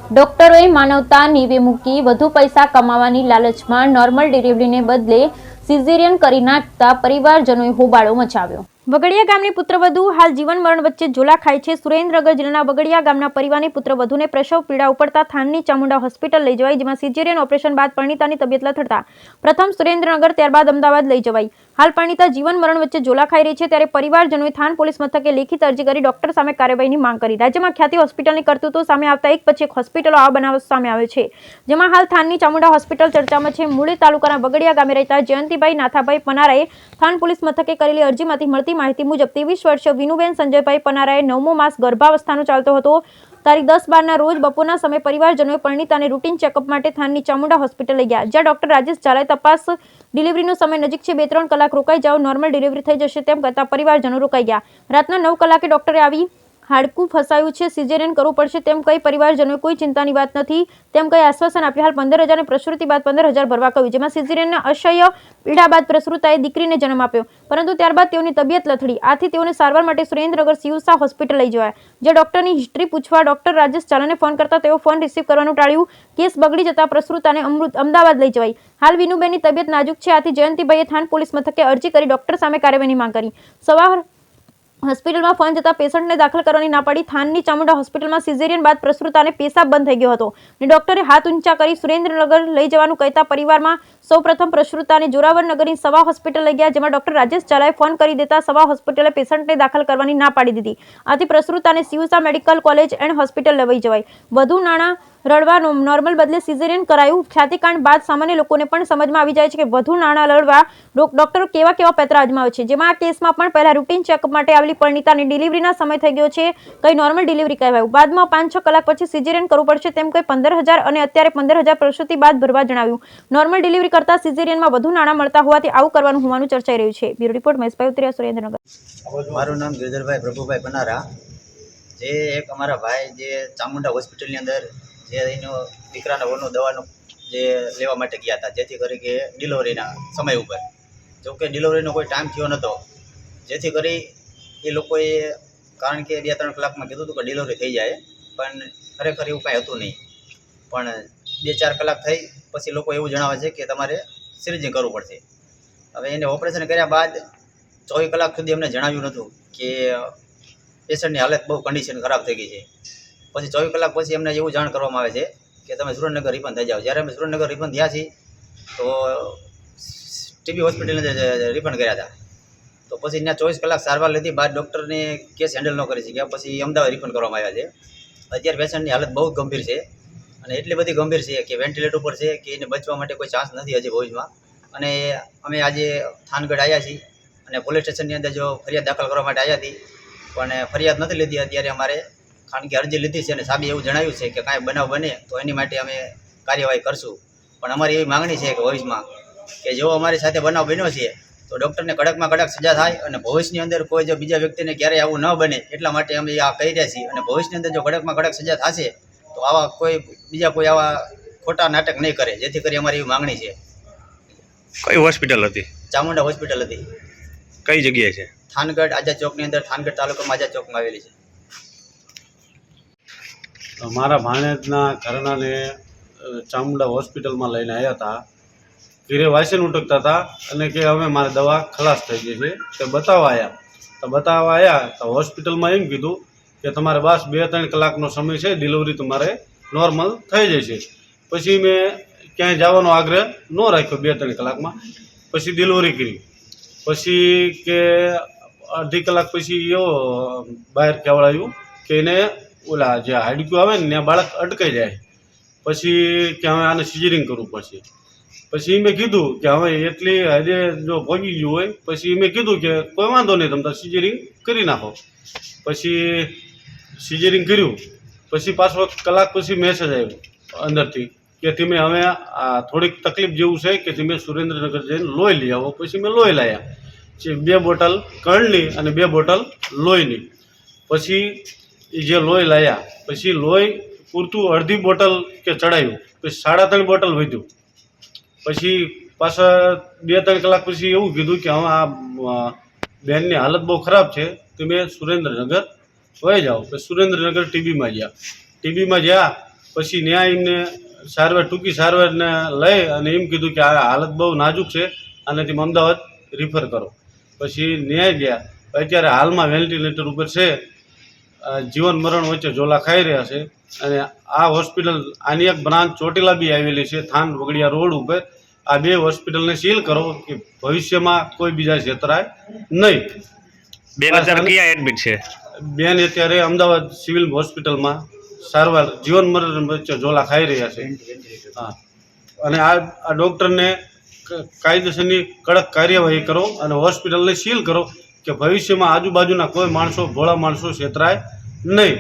ડોક્ટરોએ માનવતા નીવે મૂકી વધુ પૈસા કમાવાની લાલચમાં નોર્મલ ડિલિવરીને બદલે સિઝેરિયન કરી નાખતા પરિવારજનોએ હોબાળો મચાવ્યો। વગડિયા ગામની પુત્રવધુ હાલ જીવન મરણ વચ્ચે ઝોલા ખાય છે। સુરેન્દ્રનગર જિલ્લાના વગડિયા ગામના પરિવારની પુત્રવધુને પ્રસવ પીડા ઉપડતા થાનની ચામુંડા હોસ્પિટલ લઈ જવાઈ, જેમાં સિઝેરિયન ઓપરેશન બાદ પરિણીતાની તબિયત લથડતા પ્રથમ સુરેન્દ્રનગર ત્યારબાદ અમદાવાદ લઈ જવાઈ। હાલ પરિણીતા જીવન મરણ વચ્ચે ઝોલા ખાઈ રહી છે, ત્યારે પરિવારજનોએ થાન પોલીસ મથકે લેખિત અરજી કરી ડોક્ટર સામે કાર્યવાહીની માંગ કરી। રાજ્યમાં ખ્યાતિ હોસ્પિટલની કરતૂતો સામે આવતા એક પછી એક હોસ્પિટલો આ બનાવ સામે આવે છે, જેમાં હાલ થાનની ચામુંડા હોસ્પિટલ ચર્ચામાં છે। મૂળી તાલુકાના વગડિયા ગામે રહેતા જયંતિભાઈ નાથાભાઈ પનારાએ થાન પોલીસ મથકે કરેલી અરજીમાંથી મળતી માહિતી મુજબ 23 વર્ષીય વિનુબેન સંજયભાઈ પનારાએ 9મો માસ ગર્ભાવસ્થાનો ચાલતો હતો। તારીખ 10/12ના રોજ બપોરના સમયે પરિવારજનોએ પરિણીતાને રૂટીન ચેકઅપ માટે થાનની ચામુંડા હોસ્પિટલ લઈ ગયા, જ્યાં ડોક્ટર રાજેશ ઝાલાએ તપાસ ડિલિવરીનો સમય નજીક છે, 2-3 કલાક રોકાઈ જાઓ, નોર્મલ ડિલિવરી થઈ જશે તેમ કહેતા પરિવારજનો રોકાઈ ગયા। રાતના 9 કલાકે ડોક્ટરે આવી હાડકું ફસાયું છે, સિઝેરિયન કરવું પડશે તેમ કહી પરિવારજનોએ કોઈ ચિંતાની વાત નથી તેમ કહી આશ્વાસન આપ્યું। હાલ 15,000 ને પ્રસૂતિ બાદ 15,000 ભરવા કહ્યું, જેમાં સિઝેરિયનના અસહ્ય પીડા બાદ પ્રસૂતાએ દીકરીને જન્મ આપ્યો, પરંતુ ત્યારબાદ તેઓની તબિયત લથડી। આથી તેઓને સારવાર માટે સુરેન્દ્રનગર સિયુસા હોસ્પિટલ લઈ જવાયા, જ્યાં ડોક્ટરની હિસ્ટ્રી પૂછવા ડોક્ટર રાજેશ ઝાલાને ફોન કરતા તેઓ ફોન રિસીવ કરવાનું ટાળ્યું। કેસ બગડી જતા પ્રસૂતાને અમદાવાદ લઈ જવાઈ। હાલ વિનુબેનની તબિયત નાજુક છે, આથી જયંતિભાઈએ થાન પોલીસ મથકે અરજી કરી ડોક્ટર સામે કાર્યવાહીની માંગ કરી। સવાર હોસ્પિટલમાં ફોન જતા પેશન્ટને દાખલ કરવાની ના પાડી। થાનની ચામુંડા હોસ્પિટલમાં સિઝેરિયન બાદ પ્રસૂતાને પેશાબ બંધ થઈ ગયો હતો અને ડોક્ટરે હાથ ઊંચા કરી સુરેન્દ્રનગર લઈ જવાનું કહેતા પરિવારમાં સૌપ્રથમ પ્રસૂતાને જોરાવરનગરની સવા હોસ્પિટલ લઈ ગયા, જેમાં ડોક્ટર રાજેશ ઝાલાએ ફોન કરી દેતા સવા હોસ્પિટલે પેશન્ટને દાખલ કરવાની ના પાડી દીધી। આથી પ્રસૂતાને સિયુસા મેડિકલ કોલેજ એન્ડ હોસ્પિટલ લઈ જવાઈ। વધુ નાણાં રડવા નોર્મલ બદલે સિઝેરિયન કરાયું। ખ્યાતિકાંડ બાદ સામાન્ય લોકોને પણ સમજમાં આવી જાય છે કે વધુ નાણાં લડવા ડોક્ટરો કેવા પેતરા અજમાવે છે, જેમાં આ કેસમાં પણ પહેલા રૂટીન ચેકઅપ માટે આવેલી પરિણીતાની ડિલિવરીના સમય થઈ ગયો છે, કઈ નોર્મલ ડિલિવરી કહેવાયું। બાદમાં 5-6 કલાક પછી સિઝેરિયન કરવું પડશે તેમ કઈ 15,000 અને અત્યારે 15,000 પ્રસૂતિ બાદ ભરવા જણાવ્યું। નોર્મલ ડિલિવરી કરતા સિઝેરિયનમાં વધુ નાણાં મળતા હોવાથી આવું કરવાનું હોવાનું ચર્ચાઈ રહ્યું છે। બ્યુરો રિપોર્ટ મહેશભાઈ ઉતરિયા, સુરેન્દ્રનગર। મારું નામ ગિરધરભાઈ પ્રભુભાઈ પનારા, જે એક અમારા ભાઈ જે ચામુંડા હોસ્પિટલની અંદર જે એનો દીકરાના વહુનો દવાનો જે લેવા માટે ગયા હતા, જેથી કરી કે ડિલિવરીના સમય ઉપર, જોકે ડિલિવરીનો કોઈ ટાઈમ થયો નહોતો, જેથી કરી એ લોકોએ કારણ કે 2-3 કલાકમાં કીધું હતું કે ડિલિવરી થઈ જાય, પણ ખરેખર એવું કાંઈ હતું નહીં। પણ 2-4 કલાક થઈ પછી લોકો એવું જણાવે છે કે તમારે સિરિંજિંગ કરવું પડશે। હવે એને ઓપરેશન કર્યા બાદ 24 કલાક સુધી એમને જણાવ્યું નહોતું કે પેશન્ટની હાલત બહુ કન્ડિશન ખરાબ થઈ ગઈ છે। પછી 24 કલાક પછી એમને એવું જાણ કરવામાં આવે છે કે તમે સુરેન્દ્રનગર રિફંડ થઈ જાઓ। જ્યારે અમે સુરેન્દ્રનગર રિફંડ થયા છીએ તો ટીબી હોસ્પિટલને રિફંડ કર્યા હતા, તો પછી ત્યાં 24 કલાક સારવાર લીધી બાદ ડૉક્ટરને કેસ હેન્ડલ ન કરી શક્યા, પછી અમદાવાદ રિફંડ કરવામાં આવ્યા છે। અત્યારે પેશન્ટની હાલત બહુ ગંભીર છે અને એટલી બધી ગંભીર છે કે વેન્ટિલેટર ઉપર છે કે એને બચવા માટે કોઈ ચાન્સ નથી હજી ભવિષ્યમાં। અને અમે આજે થાનગઢ આવ્યા છીએ અને પોલીસ સ્ટેશનની અંદર જો ફરિયાદ દાખલ કરવા માટે આવ્યા હતી, પણ ફરિયાદ નથી લીધી અત્યારે અમારે, કારણ કે અરજી લીધી છે અને સાહેબે એવું જણાવ્યું છે કે કાંઈ બનાવ બને તો એની માટે અમે કાર્યવાહી કરશું। પણ અમારી એવી માગણી છે કે ભવિષ્યમાં કે જો અમારી સાથે બનાવ બન્યો છે તો ડૉક્ટરને કડકમાં કડક સજા થાય અને ભવિષ્યની અંદર કોઈ જો બીજા વ્યક્તિને ક્યારેય આવું ન બને એટલા માટે અમે આ કહી રહ્યા છીએ। અને ભવિષ્યની અંદર જો કડકમાં કડક સજા થશે તો આવા બીજા કોઈ આવા ખોટા નાટક નહીં કરે, જેથી કરી અમારી એવી માગણી છે। કઈ હોસ્પિટલ હતી? ચામુંડા હોસ્પિટલ હતી। કઈ જગ્યાએ છે? થાનગઢ આઝાદ ચોકની અંદર, થાનગઢ તાલુકામાં આઝાદ ચોકમાં આવેલી છે। મારા ભાણેજના ઘરનાને ચામુંડા હોસ્પિટલમાં લઈને આવ્યા હતા, ઘરે વાસણ ઉટકતા હતા અને કે હવે મારી દવા ખલાસ થઈ ગઈ છે, તે બતાવવા આવ્યા તો હોસ્પિટલમાં એમ કીધું કે તમારે બસ 2-3 કલાકનો સમય છે, ડિલિવરી તમારે નોર્મલ થઈ જશે। પછી મેં ક્યાંય જવાનો આગ્રહ ન રાખ્યો 2-3 કલાકમાં, પછી ડિલિવરી કરી। પછી કે અડધી કલાક પછી એવો બહાર કહેવાયું કે એને ઓલા જે હાડકું આવે ને ત્યાં બાળક અટકાઈ જાય, પછી કે હવે આને સિઝરિંગ કરવું પડશે। પછી મેં કીધું કે હવે એટલી હજે જો ભોગી ગયું હોય, પછી મેં કીધું કે કોઈ વાંધો નહીં, તમે સિઝરિંગ કરી નાખો। પછી સિઝરિંગ કર્યું, પછી પાછો કલાક પછી મેસેજ આવ્યો અંદરથી કે તમે હવે આ થોડીક તકલીફ જેવું છે કે તમે સુરેન્દ્રનગર જઈને લોહી લઈ આવો। પછી મેં લોહી લાવ્યા, 2 બોટલ કણની અને 2 બોટલ લોહીની। પછી એ જે લોહી લાવ્યા પછી લોહી પૂરતું અડધી બોટલ કે ચડાવ્યું, પછી 3.5 બોટલ વધ્યું। પછી પાછા 2-3 કલાક પછી એવું કીધું કે હવે આ બેનની હાલત બહુ ખરાબ છે, તમે સુરેન્દ્રનગર વહી જાઓ। પછી સુરેન્દ્રનગર ટીબીમાં ગયા, પછી ન્યાય એમને ટૂંકી સારવારને લઈ અને એમ કીધું કે આ હાલત બહુ નાજુક છે અને તમે અમદાવાદ રિફર કરો. પછી ન્યાય ગયા. અત્યારે હાલમાં વેન્ટિલેટર ઉપર છે, જીવન મરણ વચ્ચે ઝોલા ખાઈ રહ્યા છે. અને આ હોસ્પિટલ આની એક બ્રાન્ચ ચોટીલા બી આવેલી છે, થાન વગડિયા રોડ ઉપર. આ 2 હોસ્પિટલને સીલ કરો કે ભવિષ્યમાં કોઈ બીજા છેતરાય નહીં. બેન અત્યારે ક્યાં એડમિટ છે? બેન અત્યારે અમદાવાદ સિવિલ હોસ્પિટલમાં સારવાર જીવન મરણ વચ્ચે ઝોલા ખાઈ રહ્યા છે. હા, અને આ ડૉક્ટરને કાયદેસરની કડક કાર્યવાહી કરો અને હોસ્પિટલને સીલ કરો કે ભવિષ્યમાં આજુબાજુના કોઈ માણસો ભોળા માણસો છેતરાય નહીં.